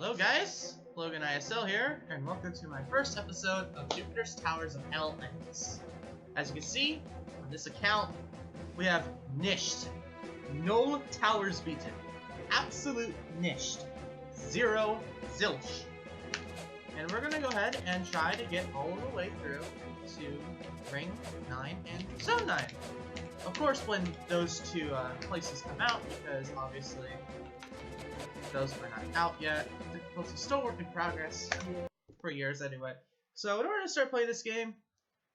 Hello guys, Logan ISL here, and welcome to my first episode of Jupiter's Towers of Itemless. As you can see, on this account, we have nished. No towers beaten. Absolute nished. Zero zilch. And we're gonna go ahead and try to get all the way through to Ring 9 and Zone 9. Of course, when those two places come out, because obviously those are not out yet. Difficulty's still work in progress for years anyway. So in order to start playing this game,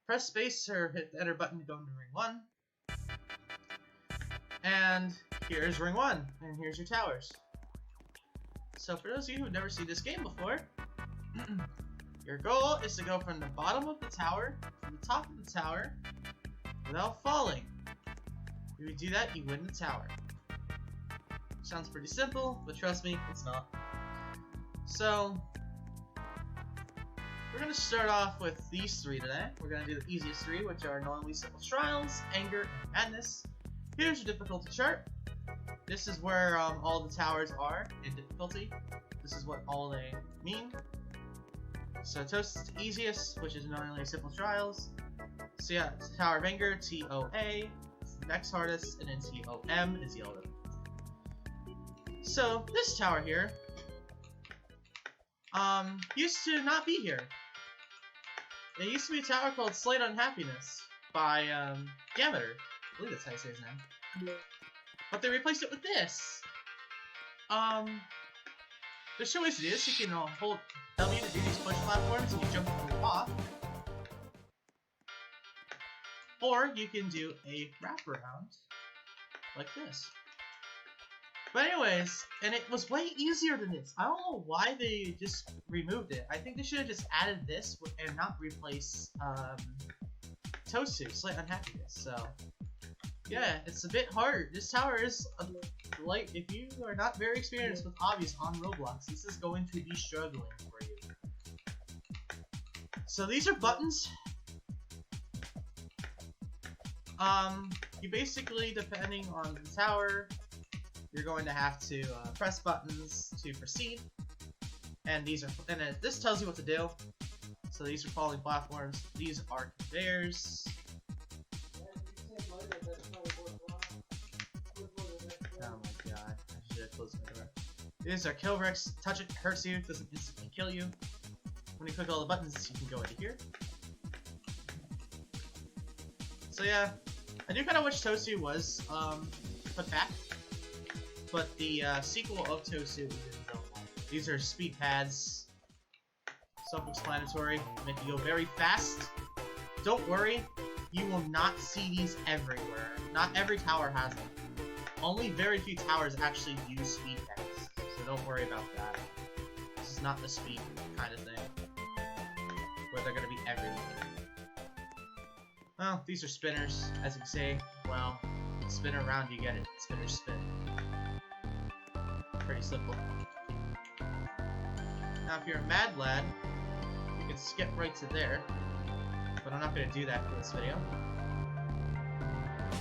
press space or hit the enter button to go into Ring 1. And here's Ring 1, and here's your towers. So for those of you who've never seen this game before, your goal is to go from the bottom of the tower to the top of the tower without falling. If you do that, you win the tower. Sounds pretty simple, but trust me, it's not. So, we're going to start off with these three today. We're going to do the easiest three, which are Knowingly Simple Trials, Anger, and Madness. Here's your difficulty chart. This is where all the towers are in difficulty. This is what all they mean. So ToAST is the easiest, which is Knowingly Simple Trials. So yeah, Tower of Anger, ToA, next hardest, and then ToM is the other. So, this tower here, used to not be here. It used to be a tower called Slight Unhappiness by, Gameter. I believe that's how you say his name. But they replaced it with this. There's two ways to do this. You can hold W to do these push platforms and you jump off. Or you can do a wraparound like this. But anyways, and it was way easier than this. I don't know why they just removed it. I think they should have just added this and not replace Tosu, Slight Unhappiness. So yeah, it's a bit hard. This tower is like, if you are not very experienced with obbies on Roblox, this is going to be struggling for you. So these are buttons. You basically, depending on the tower, you're going to have to press buttons to proceed, and this tells you what to do. So these are falling platforms. These are conveyors. Oh my god! I should have closed my door. These are kill bricks. Touch it, hurts you, doesn't instantly kill you. When you click all the buttons, you can go into here. So yeah, I do kind of wish Tosu was put back. But the sequel of ToAST is in Zone 1. These are speed pads. Self-explanatory. Make you go very fast. Don't worry, you will not see these everywhere. Not every tower has them. Only very few towers actually use speed pads. So don't worry about that. This is not the speed kind of thing, where they're going to be everywhere. Well, these are spinners, as you can see. Well, spin around, you get it. Spinners spin. Pretty simple. Now, if you're a mad lad, you can skip right to there, but I'm not going to do that for this video.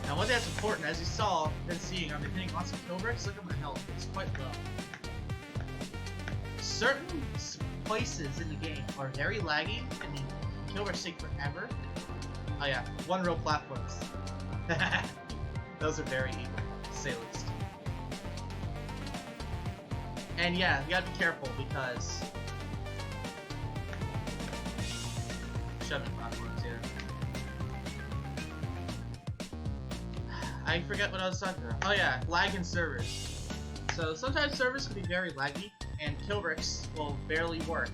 Now, one thing that's important, as you saw, been seeing, I've been hitting lots of kill bricks. Look at my health; it's quite low. Certain places in the game are very laggy, and the kill bricks take forever. Oh yeah, one row platforms. Those are very evil, to say the least. And yeah, you gotta be careful because shoving platforms here. I forget what I was talking about. Oh yeah, lag in servers. So sometimes servers can be very laggy, and kill bricks will barely work.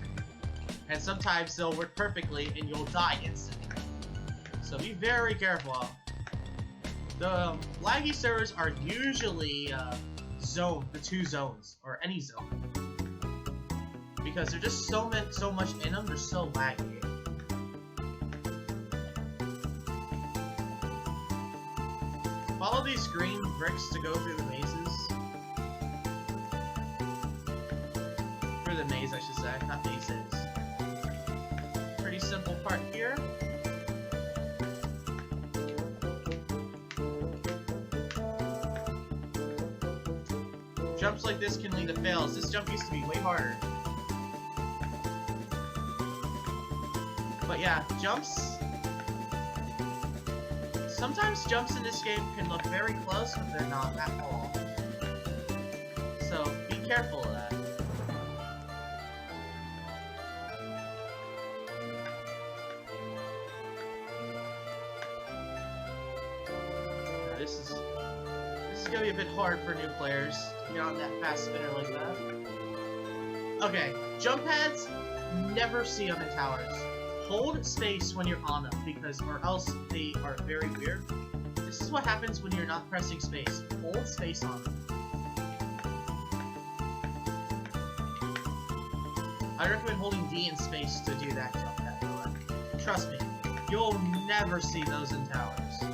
And sometimes they'll work perfectly, and you'll die instantly. So be very careful. The laggy servers are usually the two zones, or any zone, because there's just so much in them. They're so laggy. Follow these green bricks to go through the mazes. Through the maze, I should say, not mazes. Pretty simple part here. Jumps like this can lead to fails. This jump used to be way harder. But yeah, jumps. Sometimes jumps in this game can look very close, but they're not at all. So be careful of that. Now, this is gonna be a bit hard for new players to get on that fast spinner like that. Okay, jump pads, never see them in towers. Hold space when you're on them, because or else they are very weird. This is what happens when you're not pressing space. Hold space on them. I recommend holding D in space to do that jump pad. Trust me, you'll never see those in towers.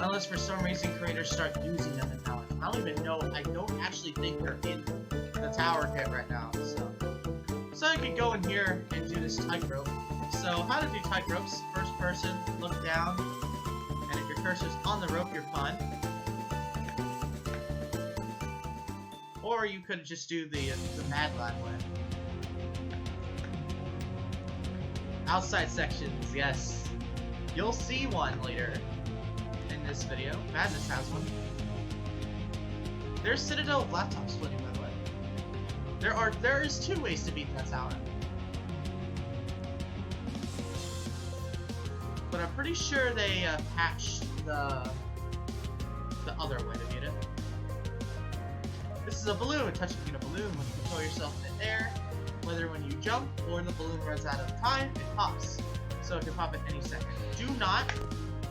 Unless for some reason creators start using them in towers. I don't even know, I don't actually think they're in the tower kit right now, so you could go in here and do this tightrope. So how to do tightropes? First person, look down, and if your cursor's on the rope, you're fine. Or you could just do the Mad Lad way. Outside sections, yes. You'll see one later in this video. Madness has one. There's Citadel of laptop splitting, by the way. There is 2 ways to beat that tower. But I'm pretty sure they patched the other way to beat it. This is a balloon. Touching a balloon when you control yourself in air, whether when you jump or the balloon runs out of time, it pops. So it can pop at any second. Do not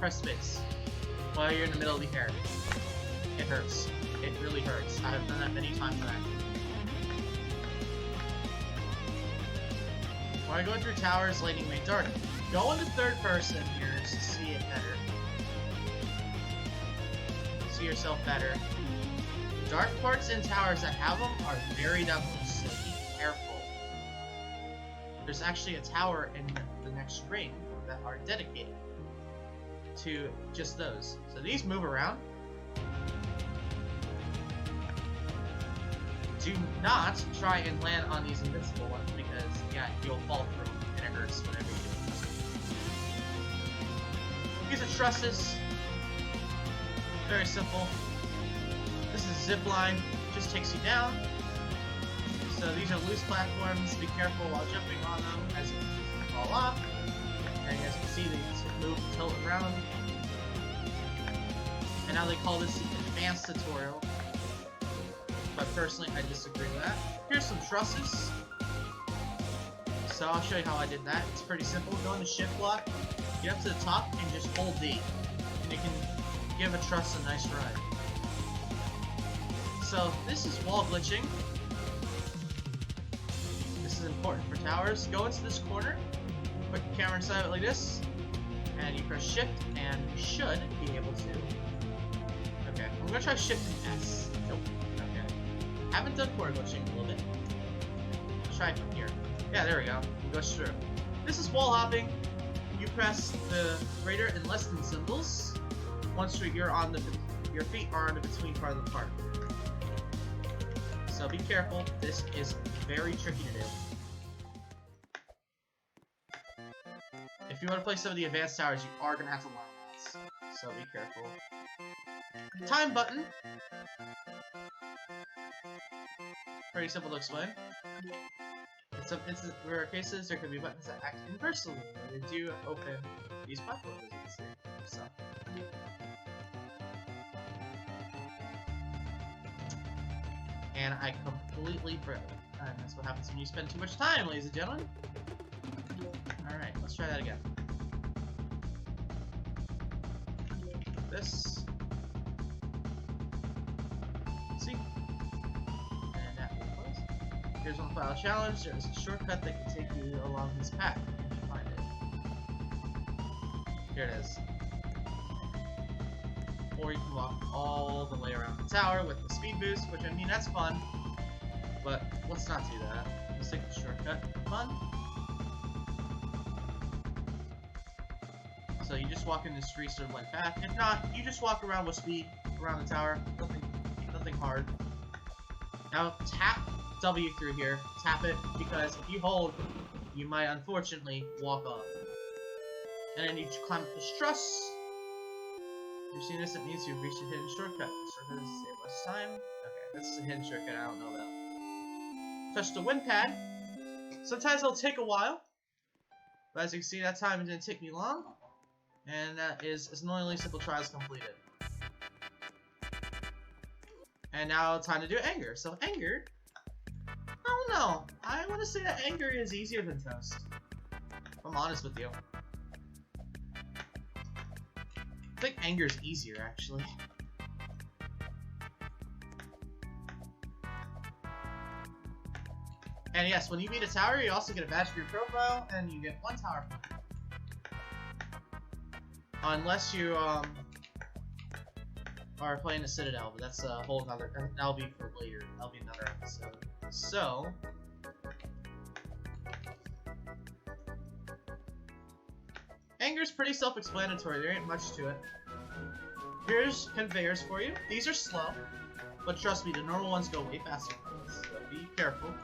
press space while you're in the middle of the air. It hurts. It really hurts. I have done that many times when I When I go through towers, lighting may dark. Go into third person here to see it better. See yourself better. Dark parts in towers that have them are very definitely, so be careful. There's actually a tower in the next ring that are dedicated to just those. So these move around. Do not try and land on these invincible ones because, yeah, you'll fall through and it hurts whenever you do. These are trusses. Very simple. This is zip line, just takes you down. So these are loose platforms. Be careful while jumping on them as you fall off. And as you can see, they move and tilt around. And now they call this advanced tutorial. But personally, I disagree with that. Here's some trusses. So I'll show you how I did that. It's pretty simple. Go into shift block, get up to the top, and just hold D. And you can give a truss a nice ride. So this is wall glitching. This is important for towers. Go into this corner, put your camera inside of it like this, and you press shift, and you should be able to. Okay, I'm gonna try shift and S. Nope. Okay. Haven't done corner glitching in a little bit. Let's try it from here. Yeah, there we go. It goes through. This is wall hopping. You press the greater and less than symbols once you're on the your feet are on the between part of the part. So be careful. This is very tricky to do. If you want to play some of the advanced towers, you are gonna have to learn that. So be careful. Time button. Pretty simple to explain. In some rare cases, there could be buttons that act inversely. They do open these platforms, as you can see. So. And I completely broke. And that's what happens when you spend too much time, ladies and gentlemen. Alright, let's try that again. This. See? And that will close. Here's one file challenge. There's a shortcut that can take you along this path. You can find it. Here it is. Or you can walk all the way around the tower with the speed boost, which I mean, that's fun. But let's not do that. Let's take the shortcut. Fun. So you just walk in this three-star light path. If not, you just walk around with speed around the tower. Nothing hard. Now tap W through here. Tap it, because if you hold, you might unfortunately walk off. And then you climb up this truss. If you've seen this, it means you've reached a hidden shortcut. The shortcut is to save less time. Okay, this is a hidden shortcut I don't know about. Touch the wind pad. Sometimes it'll take a while. But as you can see, that time it didn't take me long. And that is annoyingly simple trials completed. And now time to do anger. So anger, I don't know. I want to say that anger is easier than ToAST. If I'm honest with you. I think anger is easier, actually. And yes, when you beat a tower, you also get a badge for your profile, and you get 1 tower point. Unless you are playing a Citadel, but that's a whole nother. That'll be for later. That'll be another episode. So, anger's pretty self-explanatory. There ain't much to it. Here's conveyors for you. These are slow, but trust me, the normal ones go way faster. So be careful.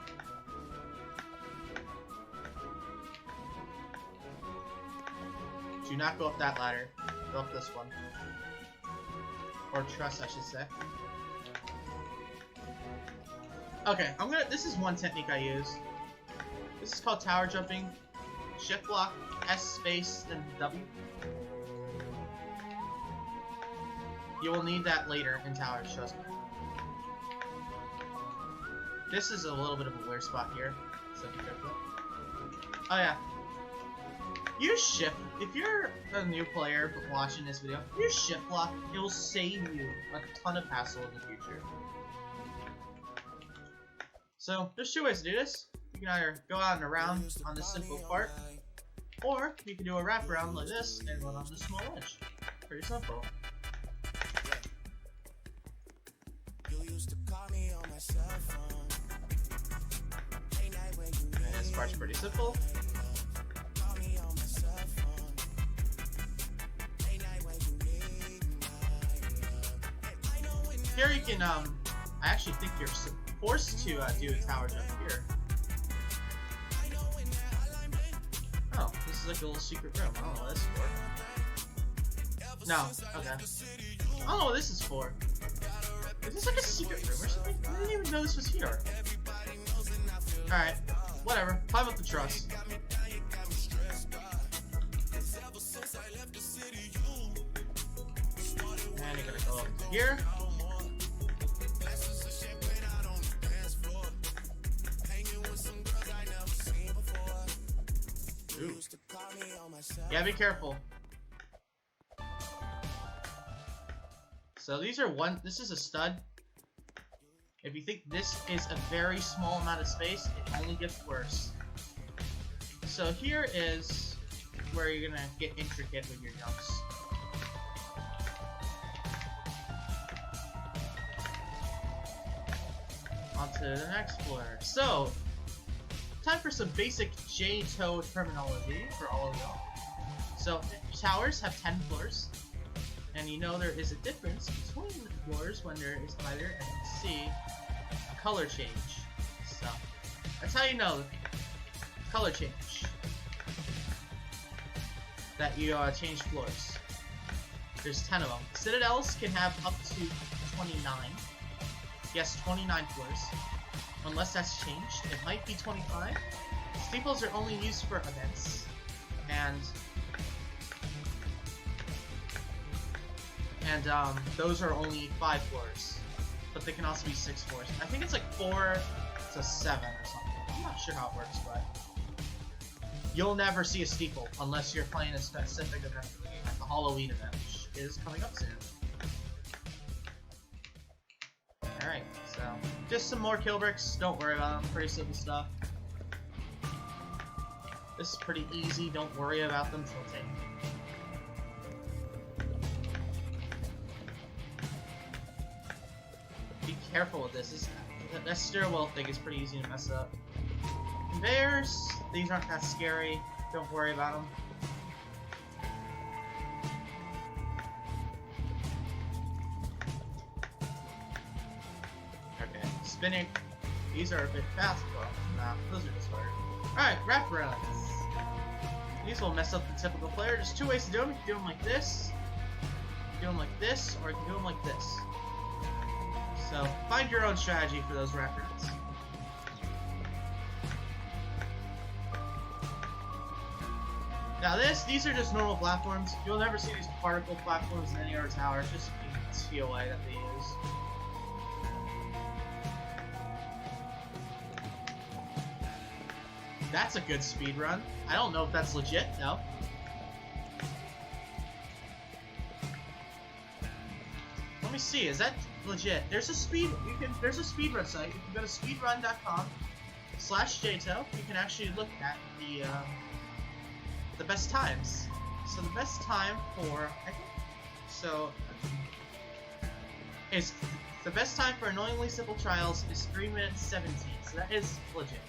Do not go up that ladder. Go up this one. Or truss, I should say. Okay, this is one technique I use. This is called tower jumping. Shift block, S space, then W. You will need that later in towers, trust me. This is a little bit of a weird spot here, so be careful. Oh yeah. Use shift. If you're a new player watching this video, use shift block. It will save you a ton of hassle in the future. So, there's 2 ways to do this. You can either go out and around on this simple part, or you can do a wraparound like this and run on this small ledge. Pretty simple. And this part's pretty simple. Here you can, I actually think you're forced to do a tower jump here. Oh, this is like a little secret room. I don't know what this is for. No, okay. I don't know what this is for. Is this like a secret room or something? I didn't even know this was here. Alright, whatever. Climb up the truss. And you're gonna go up to here. Ooh. Yeah, be careful. So these are this is a stud. If you think this is a very small amount of space, it only gets worse. So here is where you're gonna get intricate with your jumps. On to the next floor. So, time for some basic J-ToA terminology for all of y'all. So, towers have 10 floors, and you know there is a difference between floors when there is either, as you can see, a color change. So, that's how you know color change. That you change floors. There's 10 of them. Citadels can have up to 29. Yes, 29 floors. Unless that's changed, it might be 25. Steeples are only used for events, and those are only 5 floors, but they can also be 6 floors. I think it's like 4 to 7 or something. I'm not sure how it works, but you'll never see a steeple unless you're playing a specific event, like the Halloween event, which is coming up soon. Alright, so just some more kill bricks. Don't worry about them. Pretty simple stuff. This is pretty easy. Don't worry about them tilting. Be careful with this. That stairwell thing is pretty easy to mess up. Conveyors. These aren't that scary. Don't worry about them. Spinning. These are a bit fast, well, nah, those are just harder. Alright, wraparounds. These will mess up the typical player. There's two ways to do them. You can do them like this, do them like this, or you can do them like this. So, find your own strategy for those wraparounds. Now these are just normal platforms. You'll never see these particle platforms in any other tower. It's just the ToA that they use. That's a good speed run. I don't know if that's legit, though. Let me see, is that legit? There's a there's a speedrun site. You can go to speedrun.com/jto. You can actually look at the best times. So the best time for the best time for annoyingly simple trials is 3 minutes 17. So that is legit.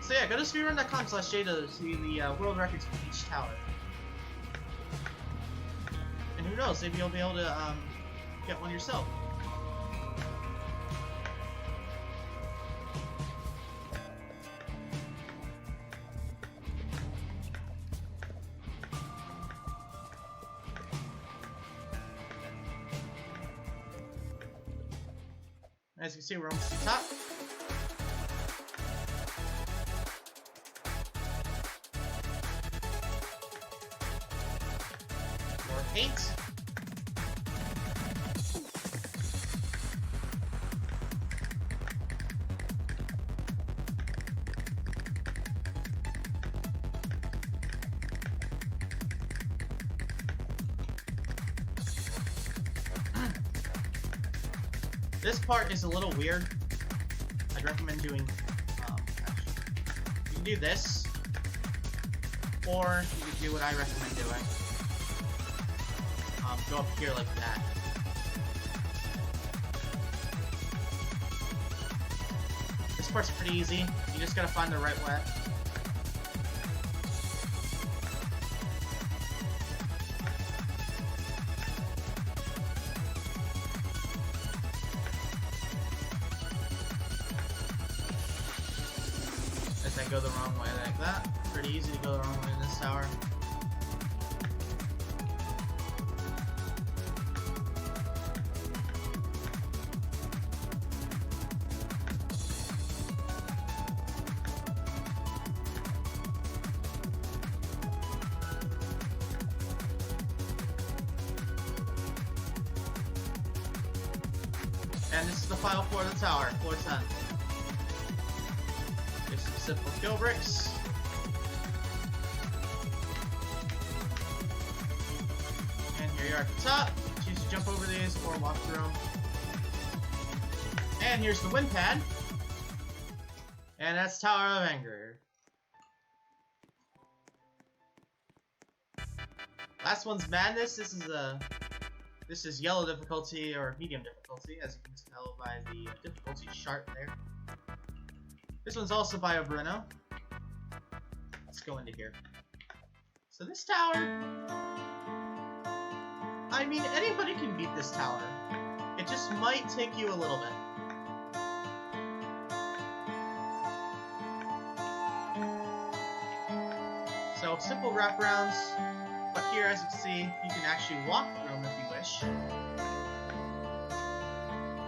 So yeah, go to speedrun.com/jto to see the world records for each tower. And who knows, maybe you'll be able to get one yourself. As you can see, we're almost at the top. More 8. This part is a little weird. I'd recommend doing, you can do this, or you can do what I recommend doing. Go up here like that. This part's pretty easy. You just gotta find the right way. As I go the wrong way like that. Pretty easy to go the wrong way in this tower. And this is the final floor of the tower, floor 10. Just some simple kill bricks. And here you are at the top. Choose to jump over these or walk through them. And here's the wind pad. And that's Tower of Anger. Last one's Madness. This is yellow difficulty or medium difficulty, as you can tell by the difficulty chart there. This one's also by Bruno. Let's go into here. So this tower, I mean, anybody can beat this tower. It just might take you a little bit. So simple wraparounds. But here, as you can see, you can actually walk through them if you wish.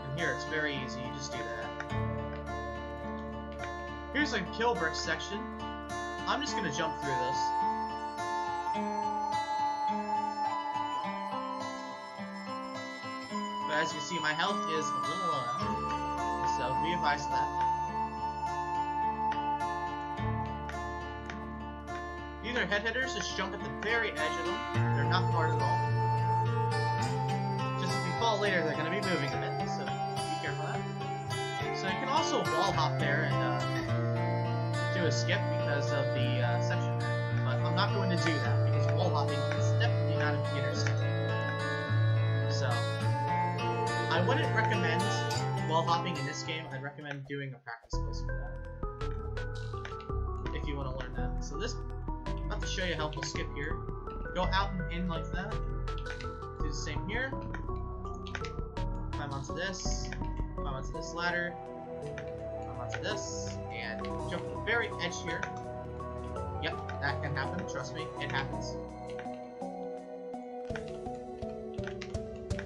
And here, it's very easy. You just do that. Here's a kill brick section. I'm just going to jump through this. But as you can see, my health is a little low. So be advised of that. These are head hitters, just jump at the very edge of them. They're not hard at all. Just if you fall later, they're going to be moving a bit, so be careful of that. So you can also wall hop there and do a skip because of the section there. But I'm not going to do that because wall hopping is definitely not a beginner's skill. So I wouldn't recommend wall hopping in this game. I'd recommend doing a practice place for that. If you want to learn that. So this, not to show you how we'll skip here. Go out and in like that. Do the same here. climb onto this, ladder, climb onto this, and jump to the very edge here. Yep, that can happen, trust me, it happens.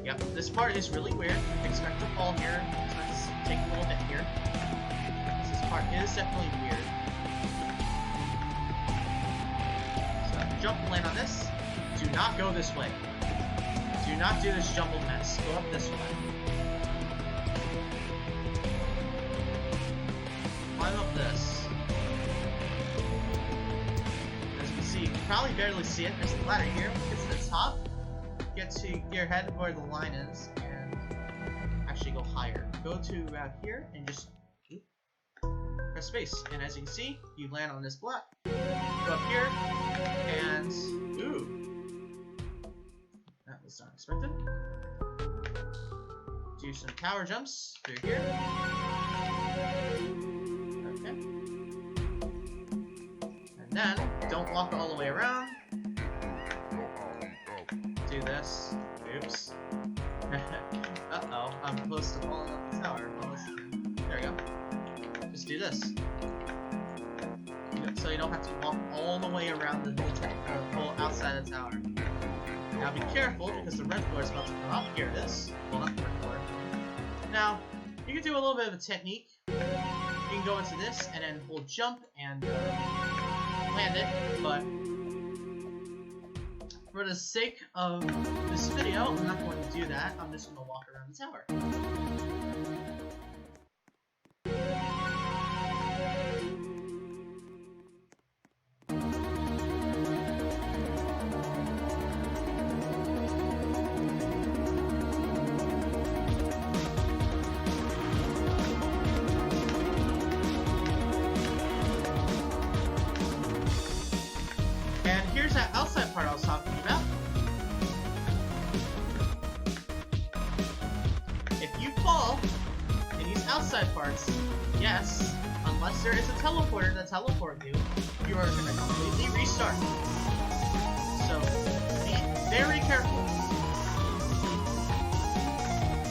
Yep, this part is really weird. Expect to fall here, expect to take a little bit here. This part is definitely weird. So, jump and land on this. Do not go this way. Do not do this jumbled mess. Go up this way. Climb up this. As you can see, you can probably barely see it. There's a ladder here. Get to the top. Get to your head where the line is, and actually go higher. Go to about here and just press space. And as you can see, you land on this block. Go up here, and ooh. That was unexpected. Do some tower jumps through here. Okay. And then, don't walk all the way around. Do this. Oops. Uh-oh, I'm close to falling off the tower. There we go. Just do this. So you don't have to walk all the way around the whole outside of the tower. Now be careful, because the red floor is about to come up. Here it is. Well, not the red floor. Now, you can do a little bit of a technique. You can go into this, and then hold jump, and land it, but for the sake of this video, I'm not going to do that. I'm just going to walk around the tower. Here's that outside part I was talking about. If you fall in these outside parts, yes, unless there is a teleporter that teleports you, you are going to completely restart. So, be very careful.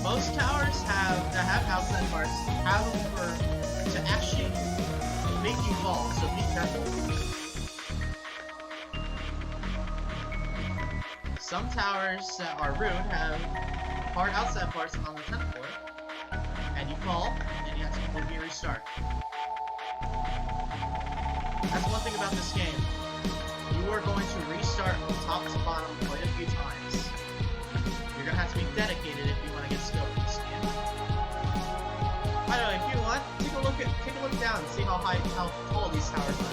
Most towers that have outside parts have them to actually make you fall, so be careful. Some towers that are rude have hard outside parts on the 10th floor, and you fall, and you have to completely restart. That's one thing about this game. You are going to restart from top to bottom quite a few times. You're going to have to be dedicated if you want to get skilled in this game. By the way, if you want, take a look down and see how tall these towers are.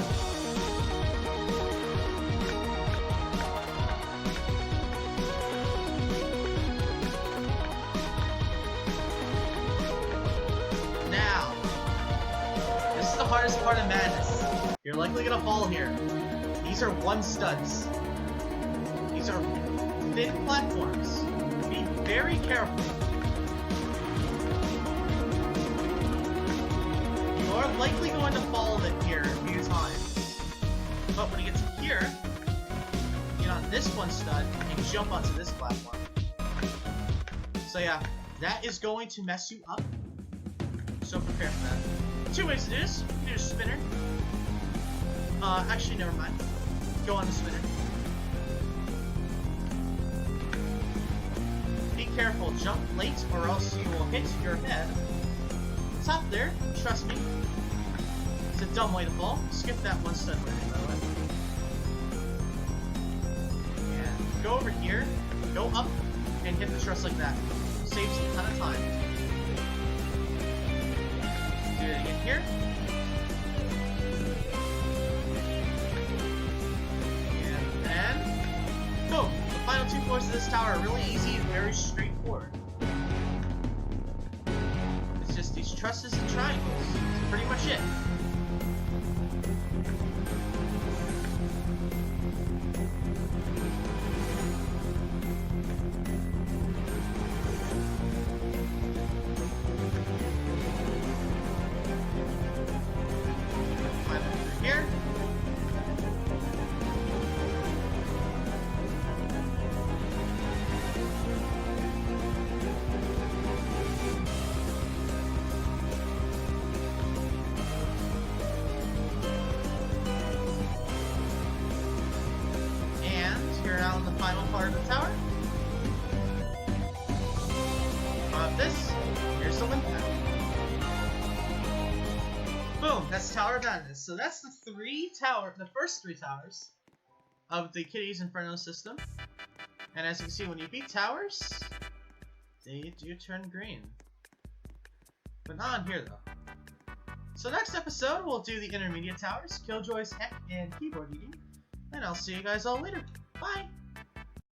The hardest part of madness. You're likely gonna fall here. These are 1 studs. These are thin platforms. Be very careful. You are likely going to fall here a few times. But when you get to here, get on this 1 stud and jump onto this platform. So yeah, that is going to mess you up. So prepare for that. 2 ways to do this. You can do a spinner. Actually, never mind. Go on the spinner. Be careful, jump late or else you will hit your head. It's up there, trust me. It's a dumb way to fall. Skip that 1 step landing, by the way. And go over here, go up, and hit the truss like that. Saves a ton of time. Do it again here. And then go! The final 2 floors of this tower are really easy and very straightforward. It's just these trusses and triangles. That's pretty much it. here now in the final part of the tower. This, here's the wind pack. Boom, that's Tower of Madness. So that's the first three towers of the Kitty's Inferno system. And as you can see, when you beat towers, they do turn green. But not on here, though. So next episode, we'll do the intermediate towers, Killjoy's Heck and Keyboard Eating. And I'll see you guys all later. Bye!